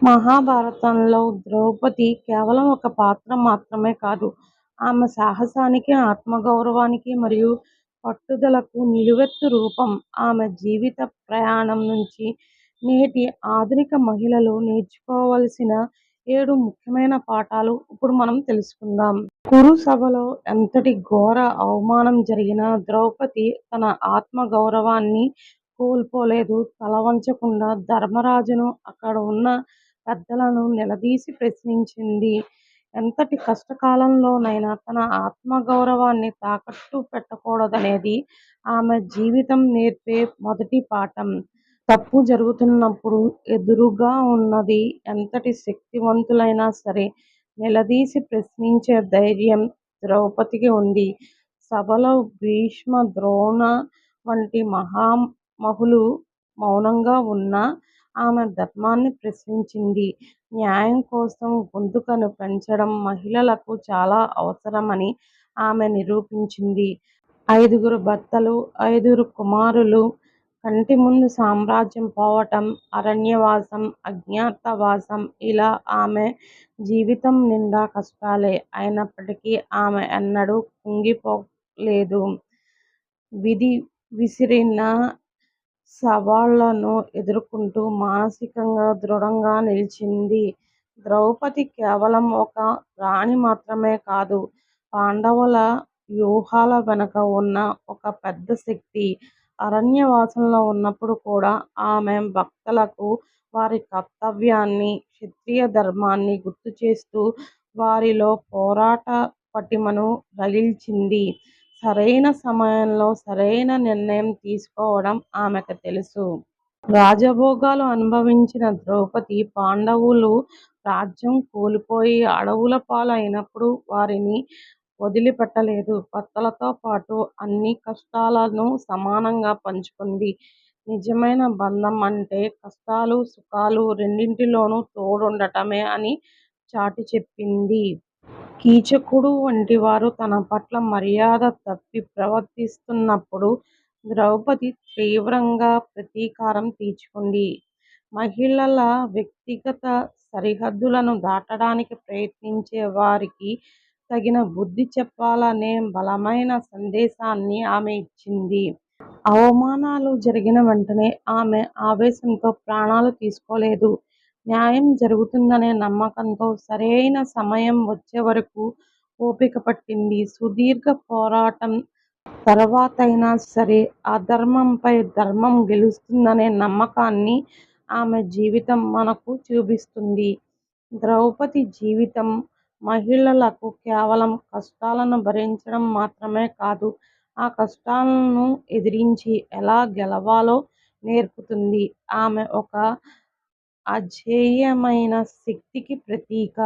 మహాభారతంలో ద్రౌపది కేవలం ఒక పాత్ర మాత్రమే కాదు, ఆమె సాహసానికి, ఆత్మగౌరవానికి మరియు పట్టుదలకు నిలువెత్తు రూపం. ఆమె జీవిత ప్రయాణం నుంచి నేటి ఆధునిక మహిళలు నేర్చుకోవలసిన 7 ముఖ్యమైన పాఠాలు ఇప్పుడు మనం తెలుసుకుందాం. కురు సభలో ఎంతటి ఘోర అవమానం జరిగినా ద్రౌపది తన ఆత్మగౌరవాన్ని కోల్పోలేదు. తల వంచకుండా ధర్మరాజును, అక్కడ ఉన్న పెద్దలను నిలదీసి ప్రశ్నించింది. ఎంతటి కష్టకాలంలోనైనా తన ఆత్మగౌరవాన్ని తాకట్టు పెట్టకూడదనేది ఆమె జీవితం నేర్పే మొదటి పాఠం. తప్పు జరుగుతున్నప్పుడు ఎదురుగా ఉన్నది ఎంతటి శక్తివంతులైనా సరే నిలదీసి ప్రశ్నించే ధైర్యం ద్రౌపదికి ఉంది. సభలో భీష్మ, ద్రోణ వంటి మహామహులు మౌనంగా ఉన్నా ఆమె ధర్మాన్ని ప్రశ్నించింది. న్యాయం కోసం గొంతుకను పెంచడం మహిళలకు చాలా అవసరమని ఆమె నిరూపించింది. 5 భర్తలు, 5 కుమారులు, కంటి ముందు సామ్రాజ్యం పోవటం, అరణ్యవాసం, అజ్ఞాతవాసం ఇలా ఆమె జీవితం నిండా కష్టాలే. అయినప్పటికీ ఆమె ఎన్నడూ కుంగిపోలేదు. విధి విసిరిన సవాళ్లను ఎదుర్కొంటూ మానసికంగా దృఢంగా నిలిచింది. ద్రౌపది కేవలం ఒక రాణి మాత్రమే కాదు, పాండవుల వ్యూహాల వెనుక ఉన్న ఒక పెద్ద శక్తి. అరణ్యవాసంలో ఉన్నప్పుడు కూడా ఆమె భక్తులకు వారి కర్తవ్యాన్ని, క్షత్రియ ధర్మాన్ని గుర్తుచేస్తూ వారిలో పోరాట పటిమను రగిల్చింది. సరైన సమయంలో సరైన నిర్ణయం తీసుకోవడం ఆమెకు తెలుసు. రాజభోగాలు అనుభవించిన ద్రౌపది పాండవులు రాజ్యం కోల్పోయి అడవుల పాలు అయినప్పుడు వారిని వదిలిపెట్టలేదు. భర్తలతో పాటు అన్ని కష్టాలను సమానంగా పంచుకుంది. నిజమైన బంధం అంటే కష్టాలు, సుఖాలు రెండింటిలోనూ తోడుండటమే అని చాటి చెప్పింది. కీచకుడు వంటి వారు తన పట్ల మర్యాద తప్పి ప్రవర్తిస్తున్నప్పుడు ద్రౌపది తీవ్రంగా ప్రతీకారం తీర్చుకుంది. మహిళల వ్యక్తిగత సరిహద్దులను దాటడానికి ప్రయత్నించే వారికి తగిన బుద్ధి చెప్పాలనే బలమైన సందేశాన్ని ఆమె ఇచ్చింది. అవమానాలు జరిగిన వెంటనే ఆమె ఆవేశంతో ప్రాణాలు తీసుకోలేదు. న్యాయం జరుగుతుందనే నమ్మకంతో సరైన సమయం వచ్చే వరకు ఓపిక పట్టింది. సుదీర్ఘ పోరాటం తర్వాతైనా సరే అధర్మంపై ధర్మం గెలుస్తుందనే నమ్మకాన్ని ఆమె జీవితం మనకు చూపిస్తుంది. ద్రౌపది జీవితం మహిళలకు కేవలం కష్టాలను భరించడం మాత్రమే కాదు, ఆ కష్టాలను ఎదిరించి ఎలా గెలవాలో నేర్పుతుంది. ఆమె ఒక అజేయమైన శక్తికి ప్రతీక.